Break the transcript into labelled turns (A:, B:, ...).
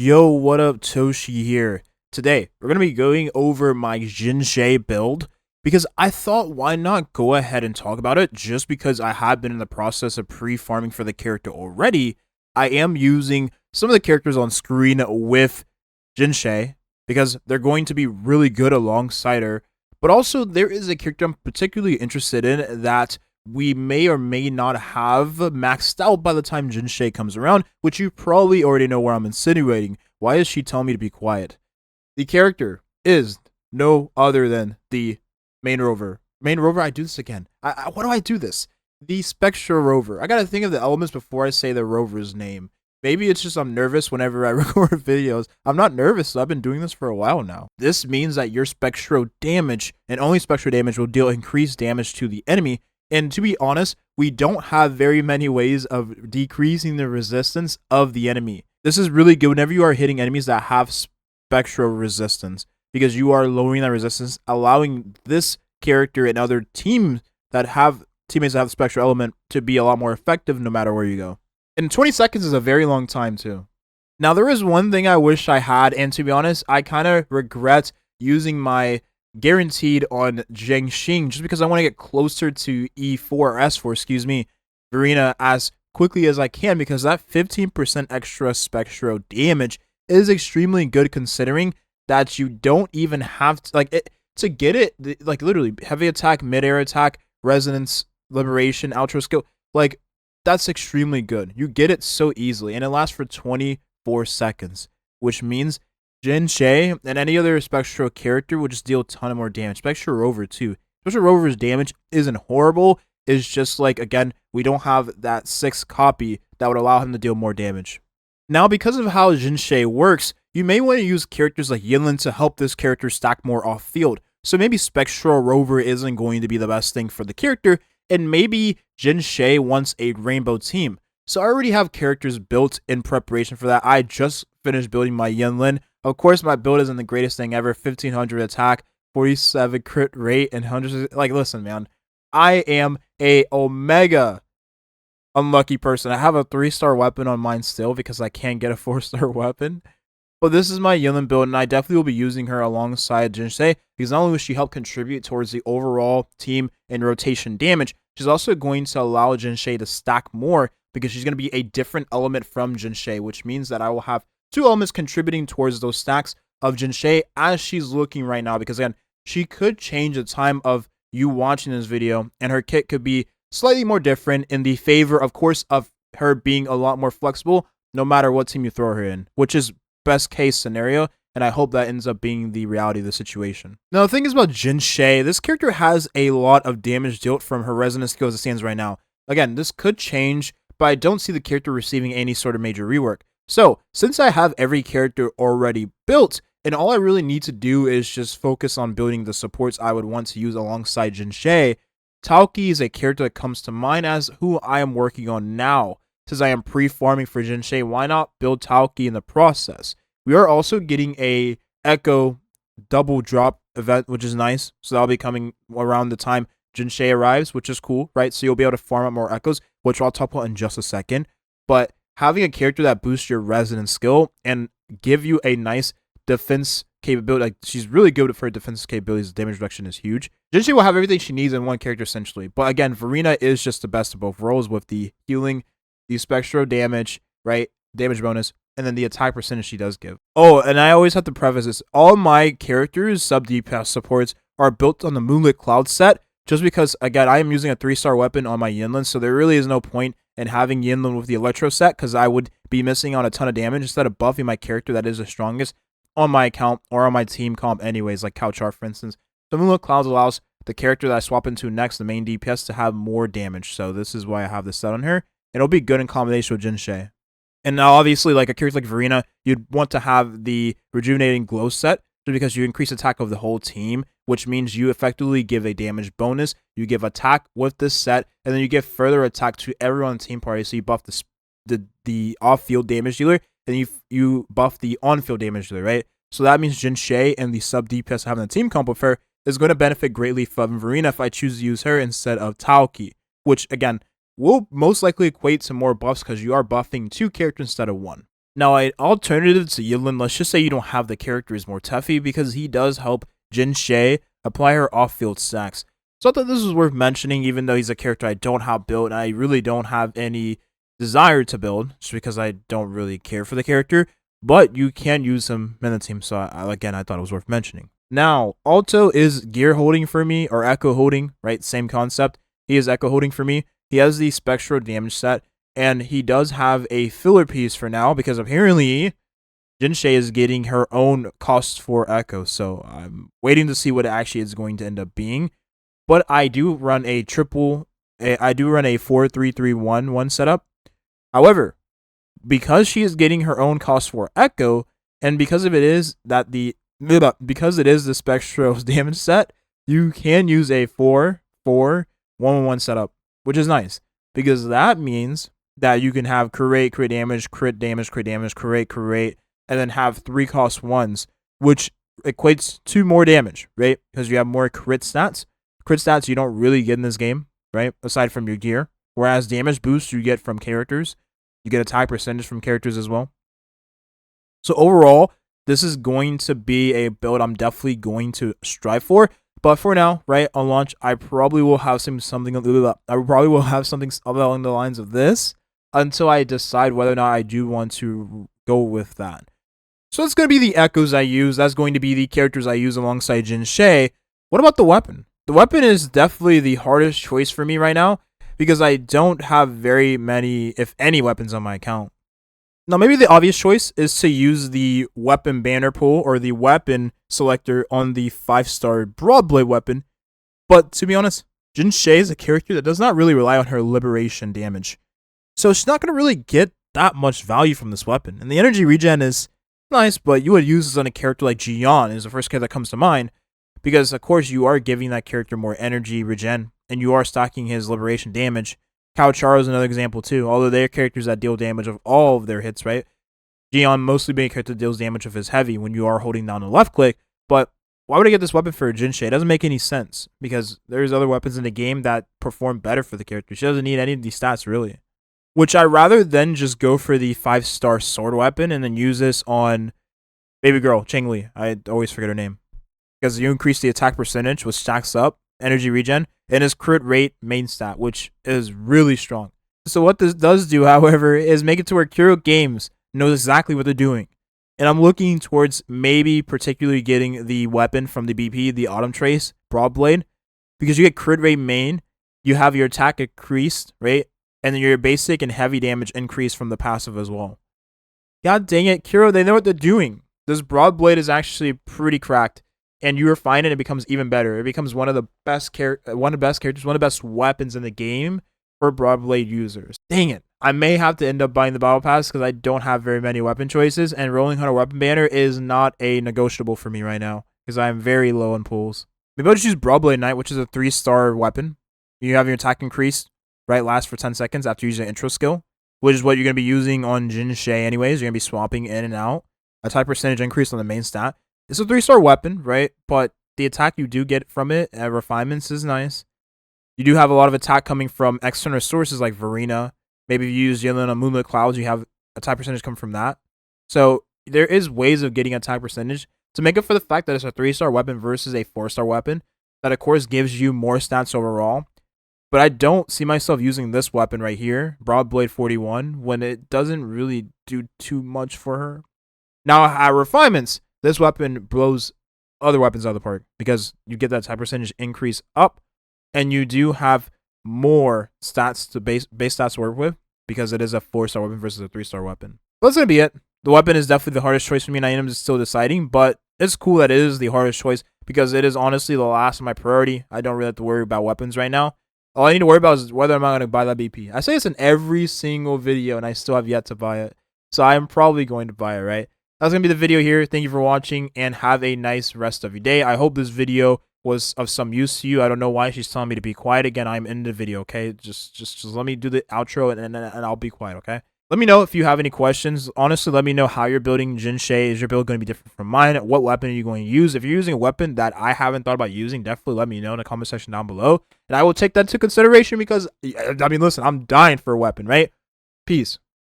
A: Yo, what up, Toshi here. Today, we're going to be going over my Jinhsi build because I thought why not go ahead and talk about it just because I have been in the process of pre-farming for the character already. I am using some of the characters on screen with Jinhsi because they're going to be really good alongside her, but also there is a character I'm particularly interested in that we may or may not have maxed out by the time Jinhsi comes around, which you probably already know where I'm insinuating. Why is she telling me to be quiet? The character is no other than the main Rover. Main Rover, I do this again. Why do I do this? The Spectro Rover. I gotta think of the elements before I say the Rover's name. Maybe it's just I'm nervous whenever I record videos. I'm not nervous, so I've been doing this for a while now. This means that your Spectro damage, and only Spectro damage, will deal increased damage to the enemy. And to be honest, we don't have very many ways of decreasing the resistance of the enemy. This is really good whenever you are hitting enemies that have Spectro resistance, because you are lowering that resistance, allowing this character and other teams that have the Spectro element to be a lot more effective no matter where you go. And 20 seconds is a very long time too. Now, there is one thing I wish I had, and to be honest, I kind of regret using my guaranteed on Jinhsi just because I want to get closer to E4 or S4, excuse me, Verena as quickly as I can, because that 15% extra Spectro damage is extremely good considering that you don't even have to get it, like literally heavy attack, mid-air attack, resonance, liberation, outro skill, like that's extremely good. You get it so easily and it lasts for 24 seconds, which means Jinhsi and any other Spectro character will just deal a ton of more damage. Spectro Rover too. Spectro Rover's damage isn't horrible. It's just like, again, we don't have that 6 copy that would allow him to deal more damage. Now, because of how Jinhsi works, you may want to use characters like Yinlin to help this character stack more off field. So maybe Spectro Rover isn't going to be the best thing for the character, and maybe Jinhsi wants a rainbow team. So I already have characters built in preparation for that. I just finished building my Yinlin. Of course, my build isn't the greatest thing ever. 1500 attack, 47 crit rate, and hundreds. Like, listen, man, I am a Omega unlucky person. I have a 3-star weapon on mine still because I can't get a 4-star weapon. But this is my Yinlin build, and I definitely will be using her alongside Jinhsi because not only will she help contribute towards the overall team and rotation damage, she's also going to allow Jinhsi to stack more because she's going to be a different element from Jinhsi, which means that I will have 2 elements contributing towards those stacks of Jinhsi as she's looking right now, because again, she could change the time of you watching this video and her kit could be slightly more different in the favor, of course, of her being a lot more flexible no matter what team you throw her in, which is best case scenario, and I hope that ends up being the reality of the situation. Now, the thing is about Jinhsi, this character has a lot of damage dealt from her resonance skill as it stands right now. Again, this could change, but I don't see the character receiving any sort of major rework. So, since I have every character already built, and all I really need to do is just focus on building the supports I would want to use alongside Jinhsi, Tauki is a character that comes to mind as who I am working on now. Since I am pre-farming for Jinhsi, why not build Tauki in the process? We are also getting a Echo double drop event, which is nice. So that'll be coming around the time Jinhsi arrives, which is cool, right? So you'll be able to farm up more Echoes, which I'll talk about in just a second. But having a character that boosts your resonance skill and give you a nice defense capability, like she's really good for her defense capabilities. Damage reduction is huge. Jinhsi will have everything she needs in one character essentially. But again, Verena is just the best of both worlds with the healing, the Spectro damage, right? Damage bonus, and then the attack percentage she does give. Oh, and I always have to preface this. All my characters, sub DPS supports, are built on the Moonlit Cloud set, just because, again, I am using a 3-star weapon on my Yinlin, so there really is no point in having Yinlin with the Electro set, because I would be missing out a ton of damage instead of buffing my character that is the strongest on my account or on my team comp anyways, like Couchar, for instance. The Moonlit Clouds allows the character that I swap into next, the main DPS, to have more damage, so this is why I have this set on her. It'll be good in combination with Jinhsi. And now, obviously, like a character like Verena, you'd want to have the Rejuvenating Glow set, just because you increase attack of the whole team, which means you effectively give a damage bonus, you give attack with this set, and then you give further attack to everyone in the team party, so you buff the off-field damage dealer, and you buff the on-field damage dealer, right? So that means Jinhsi and the sub DPS having a team comp with her is going to benefit greatly from Verena if I choose to use her instead of Tauki, which, again, will most likely equate to more buffs because you are buffing 2 characters instead of 1. Now, an alternative to Yinlin, let's just say you don't have the character, is more Teffy, because he does help Jinhsi apply her off-field stacks. So I thought this was worth mentioning, even though he's a character I don't have built, and I really don't have any desire to build, just because I don't really care for the character. But you can use him in the team, so again, I thought it was worth mentioning. Now, Alto is gear holding for me, or echo holding, right? Same concept. He is echo holding for me. He has the Spectro damage set, and he does have a filler piece for now, because apparently Jinhsi is getting her own cost for echo, so I'm waiting to see what it actually is going to end up being. But I do run a 4-3-3-1 setup. However, because she is getting her own cost for echo, and because it is the Spectro's damage set, you can use a 4-4-1-1 setup, which is nice, because that means that you can have crit damage, crit damage, crit damage, crit, and then have 3 cost ones, which equates to more damage, right? Because you have more crit stats. Crit stats you don't really get in this game, right? Aside from your gear. Whereas damage boosts you get from characters. You get attack percentage from characters as well. So overall, this is going to be a build I'm definitely going to strive for. But for now, right, on launch, I probably will have something along the lines of this until I decide whether or not I do want to go with that. So that's going to be the echoes I use. That's going to be the characters I use alongside Jinhsi. What about the weapon? The weapon is definitely the hardest choice for me right now, because I don't have very many, if any, weapons on my account. Now, maybe the obvious choice is to use the weapon banner pool or the weapon selector on the 5-star broadblade weapon. But to be honest, Jinhsi is a character that does not really rely on her liberation damage. So she's not going to really get that much value from this weapon. And the energy regen is nice, but you would use this on a character like Jian, is the first character that comes to mind. Because, of course, you are giving that character more energy regen, and you are stacking his liberation damage. Cao Charo is another example, too. Although they are characters that deal damage of all of their hits, right? Jian mostly being a character that deals damage of his heavy when you are holding down the left click. But why would I get this weapon for Jinhsi? It doesn't make any sense, because there's other weapons in the game that perform better for the character. She doesn't need any of these stats, really. Which I rather than just go for the 5-star sword weapon and then use this on baby girl, Cheng-Li. I always forget her name. Because you increase the attack percentage, which stacks up energy regen, and his crit rate main stat, which is really strong. So what this does do, however, is make it to where Kuro Games knows exactly what they're doing. And I'm looking towards maybe particularly getting the weapon from the BP, the Autumn Trace, Broadblade, because you get crit rate main, you have your attack increased, right? And then your basic and heavy damage increased from the passive as well. God dang it, Kuro, they know what they're doing. This Broadblade is actually pretty cracked. And you refine it, it becomes even better. It becomes one of the best characters, one of the best weapons in the game for Broadblade users. Dang it. I may have to end up buying the Battle Pass because I don't have very many weapon choices, and rolling Hunter Weapon Banner is not a negotiable for me right now because I am very low on pulls. Maybe I'll just use Broadblade Knight, which is a 3-star weapon. You have your attack increased, right, last for 10 seconds after using an intro skill, which is what you're going to be using on Jinhsi anyways. You're going to be swapping in and out. Attack percentage increase on the main stat. It's a 3-star weapon, right? But the attack you do get from it, refinements, is nice. You do have a lot of attack coming from external sources like Verena. Maybe if you use Yinlin on Moonlit Clouds, you have attack percentage come from that. So there is ways of getting attack percentage to make up for the fact that it's a 3-star weapon versus a 4-star weapon. That, of course, gives you more stats overall. But I don't see myself using this weapon right here, Broadblade 41, when it doesn't really do too much for her. Now, at refinements, this weapon blows other weapons out of the park because you get that attack percentage increase up, and you do have more stats to base stats to work with because it is a 4-star weapon versus a 3-star weapon. But that's going to be it. The weapon is definitely the hardest choice for me, and I am still deciding, but it's cool that it is the hardest choice because it is honestly the last of my priority. I don't really have to worry about weapons right now. All I need to worry about is whether I'm going to buy that BP. I say it's in every single video, and I still have yet to buy it. So I'm probably going to buy it, right? That's going to be the video here. Thank you for watching, and have a nice rest of your day. I hope this video was of some use to you. I don't know why she's telling me to be quiet again. I'm in the video, okay? Just let me do the outro, and I'll be quiet, okay? Let me know if you have any questions. Honestly, let me know how you're building Jinhsi. Is your build going to be different from mine? What weapon are you going to use? If you're using a weapon that I haven't thought about using, definitely let me know in the comment section down below. And I will take that into consideration because, I mean, listen, I'm dying for a weapon, right? Peace.